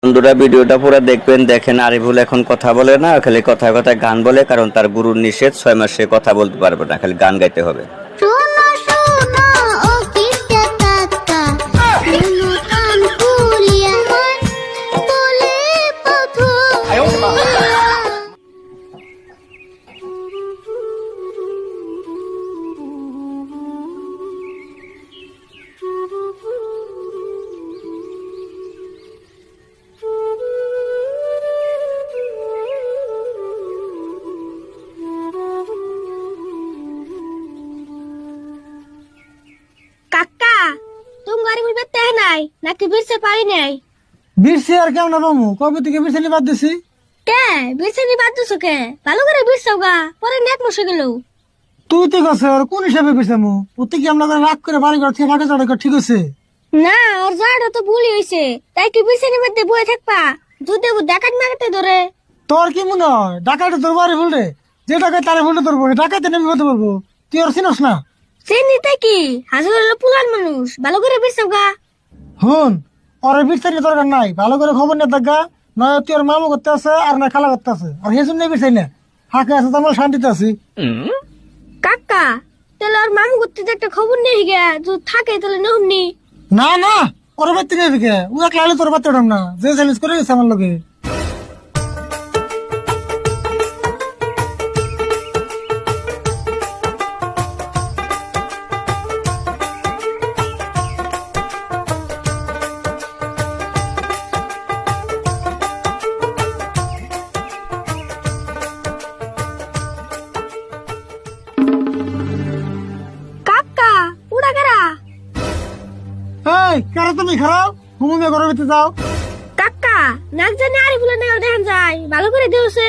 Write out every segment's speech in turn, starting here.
বন্ধুরা ভিডিওটা পুরো দেখবেন। দেখেন আরিফুল এখন কথা বলে না, খালি কথায় কথায় গান বলে, কারণ তার গুরুর নিষেধ 6 মাস সে কথা বলতে পারবে না, খালি গান গাইতে হবে। কাকা তুমি গাড়ি বলবে তে নাই নাকি বিরছে পারি নাই? বিরসি আর কেমন বামু কবে থেকে বিরসানি বাদ দিছি। কে বিরছে নি বাদ দিছো কে? ভালো করে বিরছাও গা, পরে নেক বসে গেল। তুই তো গেছে আর কোন হিসাবে বিরসামু? ওতে কি আমরা রাগ করে বাড়ি ঘর থেকে ফাটে চড়ে ঠিক আছে? না ওর জাড়া তো ভুল হইছে, তাই কি বিরছে নি মধ্যে বয়ে থাকবা? দুধে ডাকাত মারতে ধরে। তোর কি মনে হয় ডাকাইতে তোর বাড়ি ভুলরে? যে ডাকাই তারে ভুলতে ধরবো, ডাকাইতে নেমে হতে পারবো? তুই আর চিনস না? চিনি তাই কি হাজুর হলো পুলান মানুষ, ভালো করে বিরছাও গা। হুন, ওর বিরসানি দরকার নাই, ভালো করে খবর নিয়ে দেখা। নয় তুই ওর মামু করতে আছে আর না খালা করতে আছে, আর সেই জন্য বিরসাই না। হাঁকে আছে তো আমরা শান্তিতে আছি। কাকা তাহলে ওর মামু করতে যে একটা খবর নেই গে, যদি থাকে তাহলে নহমনি। না না, ওর বাড়িতে নেই দিকে ও এক লাইলে তোর বাড়িতে ওঠাম না, যে চ্যালেঞ্জ করে গেছে আমার লোকে। কাকা উড়া গেরা। এই কারা তুমি খারাপ ঘুমে ঘরের ভিতরে যাও। কাকা নাক জানি আরে বলে না দেখান যায়, ভালো করে দেওছে।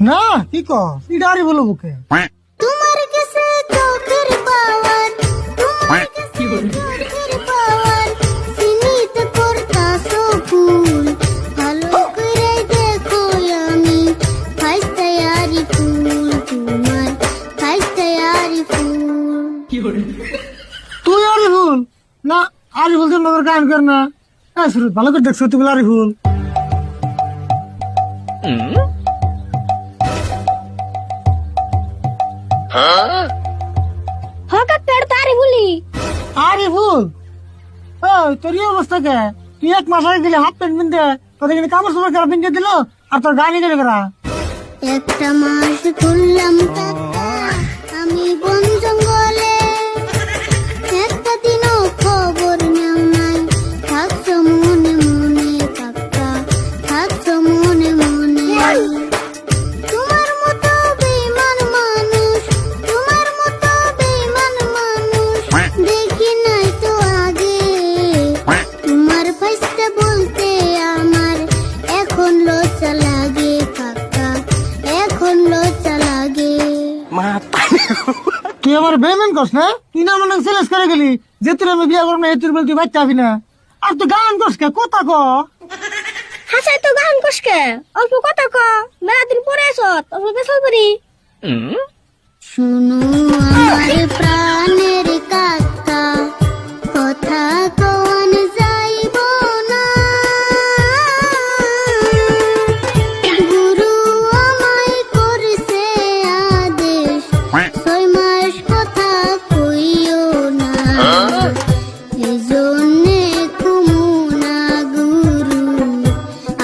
না কি কস, এটা আরই বলো বুকে। তোমার কাছে চোখের পাওয়ার, তোমার কাছে চোখের পাওয়ার, সীমিত করতাছো ফুল, ভালো করে দেখো আমি ফাইস্তায়ারি ফুল, তোমার ফাইস্তায়ারি ফুল। তুই আরই ভুল না, আরই ভুল তো নগর গান কর না। সুরত ভালো করে দেখছো তুই আরই ভুল। হঠাৎ পেড় তারি বলি আরই ভুল। ওই তোর এই অবস্থা কে? তুই 1 মাস আগে গেলে হাফ প্যান্ট পিনতে, তোদের কিন্তু কাপড় চোপড় খারাপ পিনতে দিল, আর তোর গাড়ি গেলে করা। একটা মাস ঘুরলাম কাকা আমি বন জঙ্গলে, একটা দিনও খবর নেও নাই, থাকছো মনে মনে কাকা, থাকছো মনে মনে। তোমার মতো বেঈমান মানুষ, তোমার মতো বেঈমান মানুষ দেখি নাই তো আগে। তোমার ফাইসটা বলতে আমার এখন লজ্জা লাগে কাকা, এখন লজ্জা লাগে। তুই আমার বেমেন কস না? তুই না আমার চ্যালেঞ্জ করে গেলি যে তুই আমি বিয়ে করবো না, এই তুই বলতে বাচ্চা হবি না। আর তুই গান কস কে? কথা ক। হাসাই তো গান কষকে অল্প কথা ক, মেলা দিন পরে আসত অল্প বেসল করি। শুনো আমার প্রাণের কাকা, কথা কন যাইব না, গুরু আমায় করছে আদেশ, 6 মাস কথা কইও না, এই জন্যে কুমু না গুরু,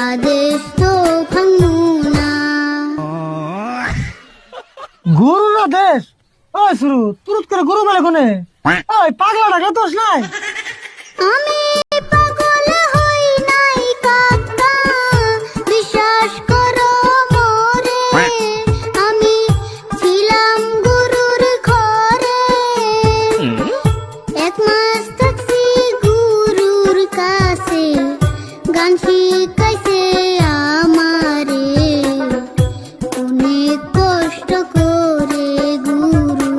আদেশ তো ভাঙু না। গুরু না দেশ? ওই শুরু তুরুত করে গুরু বলে কোনে? ওই পাগলা ডাকে তোস নাই? আমি পাগল হই নাই কাকা, বিশ্বাস করো মোরে, আমি ছিলাম গুরুর ঘরে, 1 মাস থাকছি গুরুর কাছে, গান শিখাইছে আমারে, অনেক কষ্ট করে গুরু,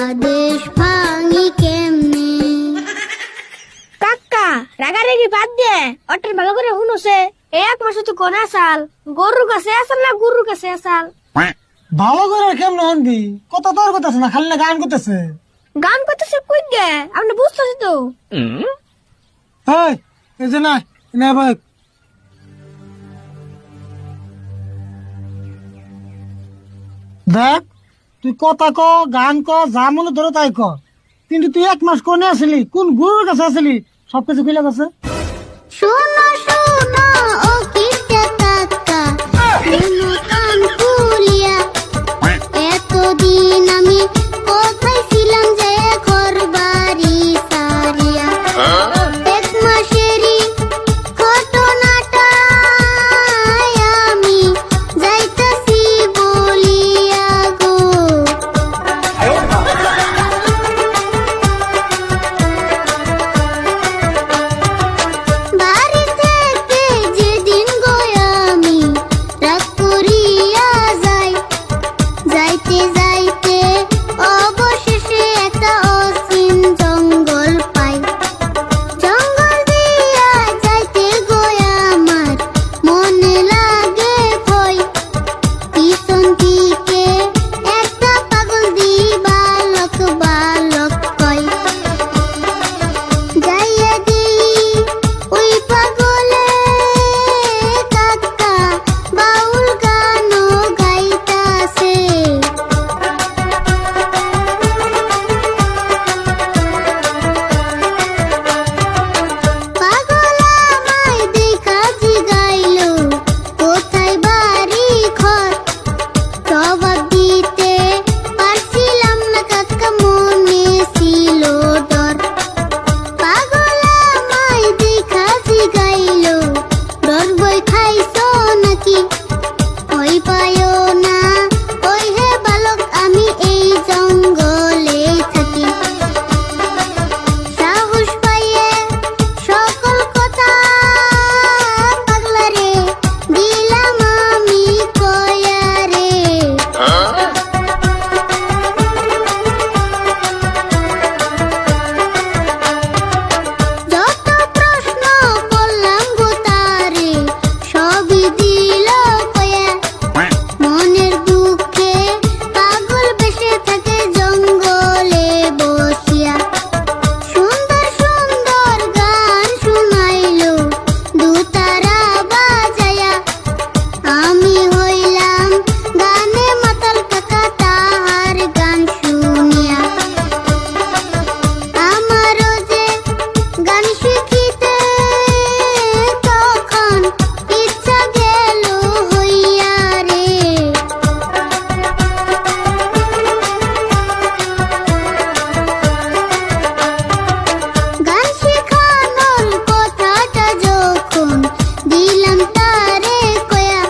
আদেশ ভাঙি কেমনে। কাকা রাগারাগি বাদ দে, অটের ভালো করে শুনছে। 1 মাসে তো কোন আসাল, গরুর কাছে আসাল না গুরুর কাছে আসাল? ভালো করে কেমন হনবি? কত তোর কথা না, খালি না গান করতেছে। গান করতেছে কই গে, আপনি বুঝতেছি তো। এই এই যে না, না ভাই দেখ তুই কথা ক গান ক যা মনে ধরে তাই ক, কিন্তু তুই 1 মাস কোনে আসলি, কোন গুরুর কাছে আসলি, সবকিছু খুলে গেছে। শোনো শোনো ও কিটা কাকা, শোনো কান খুলিয়া, এতদিন আমি কোথায় ছিলাম যে ঘর বাড়ি সারিয়া। 1 মাসেরই ঘটনাটা আমি যাইতাছি বলিয়া গো। বাড়ি থেকে যেদিন গো আমি রাগ করিয়া যাই, যাইতে যাইতে অবশেষে একটা অসীম জঙ্গল পাই। জঙ্গল দিয়া যাইতে গো আমার মনে লাগে ভয়, পিছন দিকে একটা পাগল দি বালক বালক কয়। যাইয়া দিই ওই পাগলে কাকা বাউল গানও গাইতাছে। পাগল আমায় দেখা জিগাইলো কোথায় বাড়ি ঘর, জবাব দিতে পারছিলাম না কাকা, মনে ছিল ডর। পাগল আমায় দেখা জিগাইলো ডর বই খাইছো নাকি, ভয় পায়ো না ওই হে বালক আমি এই জঙ্গলে থাকি। সাহস পাইয়ে সকল কথা পাগলারে দিলাম আমি কয়া রে। যত প্রশ্ন করলাম গো তারে, সবই দিল কয়া। মনের দুঃখে পাগল বেশে থাকে জঙ্গলে বসিয়া। সুন্দর সুন্দর গান শুনাইলো দুতারা বাজায়া, আমি হইলাম গানে মাতাল কাকা তাহার গান শুনিয়া। আমারও যে গান শিখিতে তখন ইচ্ছা গেল হইয়া রে। গান শেখানোর কথাটা যখন দিলাম তারে কয়া,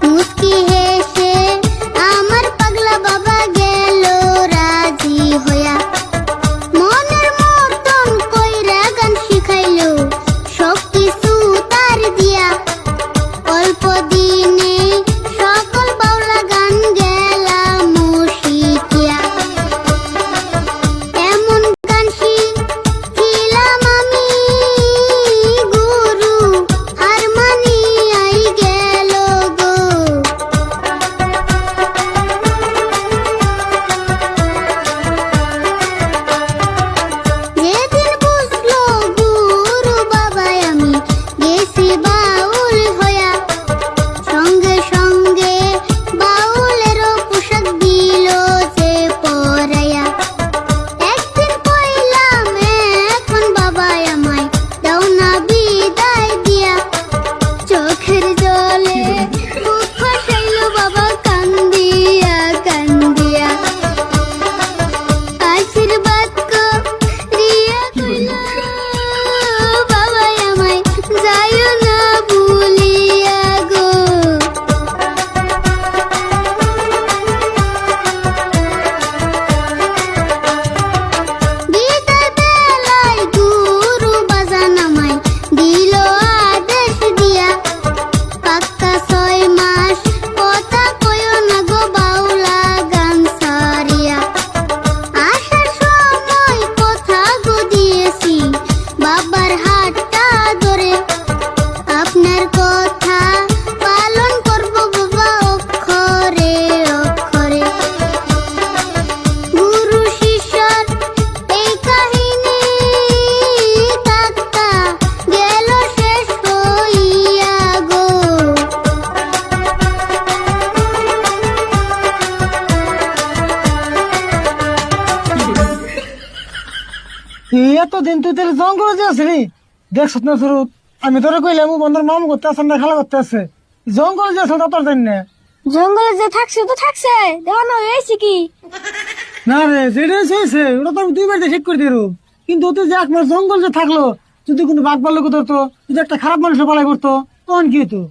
মুস্কি হেসে আমার পাগলা বাবা গেল রাজি হইয়া। মনের মতন কইরা গান শিখাইলো সব কিছু তার দিয়া, অল্প দিনে সকল বাউলা গান গেলাম শিখিয়া। এমন গান শিখিলাম আমি গুরু আর মানিয়াই গেল গো। যেদিন বুঝলো গুরু বাবাই আমি গেছি বাউল হইয়া, সঙ্গে সঙ্গে বাউলেরও পোশাক দিল যে পরাইয়া। একদিন কইলাম এখন বাবাই আমায় দাও না বিদায় দিয়া, চোখের জলে বুক ফাটাইলো বাবা কান্দিয়া কান্দিয়া। আশীর্বাদ করিয়া কইলো বাবাই আমায় যাইও না ভুলিয়া গো। বিদায় বেলায় গুরু বাজান আমায় দিল আদেশ দিয়া, পাক্কা 6 মাস কথা কইও না গো বাউলা গান সারিয়া। আসার সময় কথা গো দিয়েছি বাবার হাতটা ধরে, আপনার কথা পালন করব বাবা অক্ষরে অক্ষরে। গুরু শিষ্যর এই কাহিনী কাকা গেল শেষ হইয়া গো। দিন তুই তাহলে জঙ্গলে যে আসলি দেখছ না সুরত, আমি তোরা কইলাম ও বন্ধুর মামু করতে আসেন না খেলা করতে আছে, জঙ্গলে যে আসল তোর জানি না। জঙ্গলে যে থাকছে তো থাকছে, দেখানো হয়েছে কি? না রে, যেটা হয়েছে ওটা তো আমি 2 বাড়িতে ঠিক করে দিল, কিন্তু ওতে যে 1 মাস জঙ্গল যে থাকলো, যদি কোনো বাঘ ভাল্লুক ধরতো, যদি একটা খারাপ মানুষের পালাই করতো, তখন কি হতো?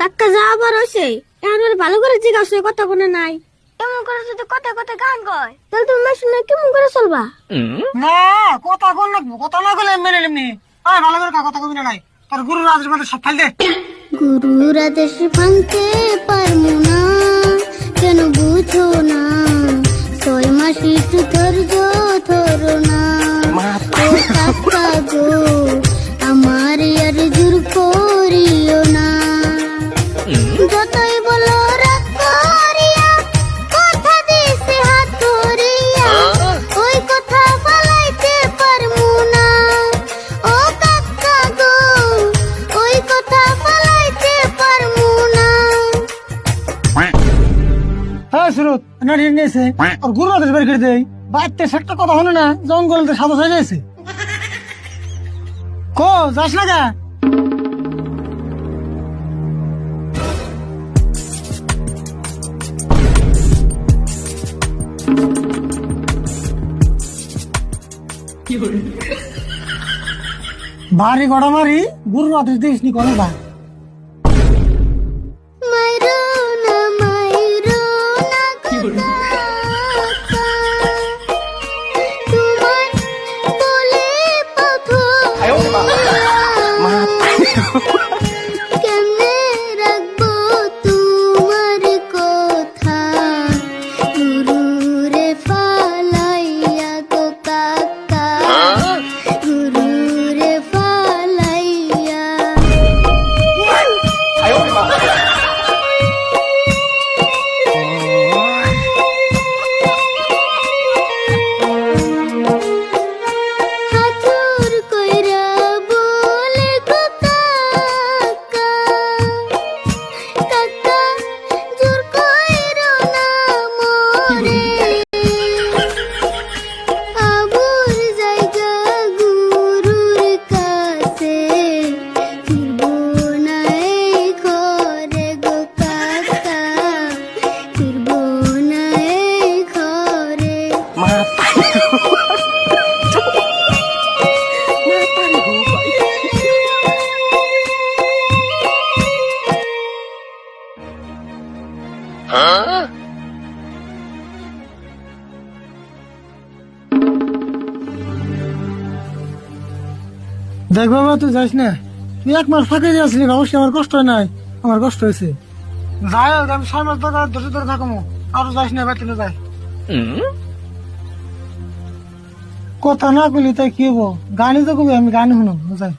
কাকা যা আবার হয়েছে, এখন ওর ভালো করে জিজ্ঞাসা কথা কোনো নাই। এমন করে যদি কথা কথা গান গায়, তাহলে তুমি মাসুর না কেমন করে চলবা? না, কথা কোন লাগবো, কথা না বলে মেনে নেমনি। ভালো করে কথা কবি না নাই, তোর গুরু রাজের মধ্যে সব ফাইল দে। গুরুর আদেশ ভাঙতে পারবো না, কেন বুঝো না? 6 মাস একটু ধৈর্য ধরো না। ও কাকা গো, আমার আর জোর করিও না। যতই বলো রাগ করিয়া, কথা দিছে হাত ধরিয়া, ওই কথা ফলাইতে পারবো না। ও কাকা গো, ওই কথা ফলাইতে পারবো না। হ্যাঁ সুরত, না ঋণ নিয়েছে, ওর গুরু রাজের বের করে দেয়। বাড়িতে একটা কথা হলো না, জঙ্গল সাদা হয়ে গেছে। কো যাস না গা? বাড়ি গড়া মারি গুরু রাতের দিস নি কোনো ভাই। মাইরো না কাকা, তোমার বলে কেমনে রাখবো তোমার কথা, গুরুরে ফালাইয়া গো কাকা, গুরুরে ফালাইয়া। হাতুর কইরা বলে গো কাকা, কাকা জোর কইরো না মোরে, আবুর জায়গা গুরুর কাছে, ফিরবো না এই ঘরে গো কাকা, ফিরবো না এই ঘরে। দেখ বাবা, তুই যাস না, তুই 1 মাস ফাঁকে দিয়ে আসলি, অবশ্যই আমার কষ্ট হয় নাই, আমার কষ্ট হয়েছে। যাই হোক, আমি 6 মাস ধরে থাকবো, আর যাস না, বাতিলে যাই। কথা না কইলি তাই কি হবো, গানই তো কবি, আমি গানই শুনো যাই।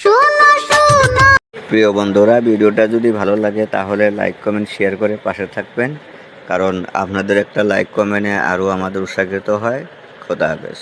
শোনো শোনো প্রিয় বন্ধুরা, ভিডিওটা যদি ভালো লাগে তাহলে লাইক কমেন্ট শেয়ার করে পাশে থাকবেন, কারণ আপনাদের একটা লাইক কমেন্টে আরও আমাদের উৎসাহিত হয়। খোদা হাফেজ।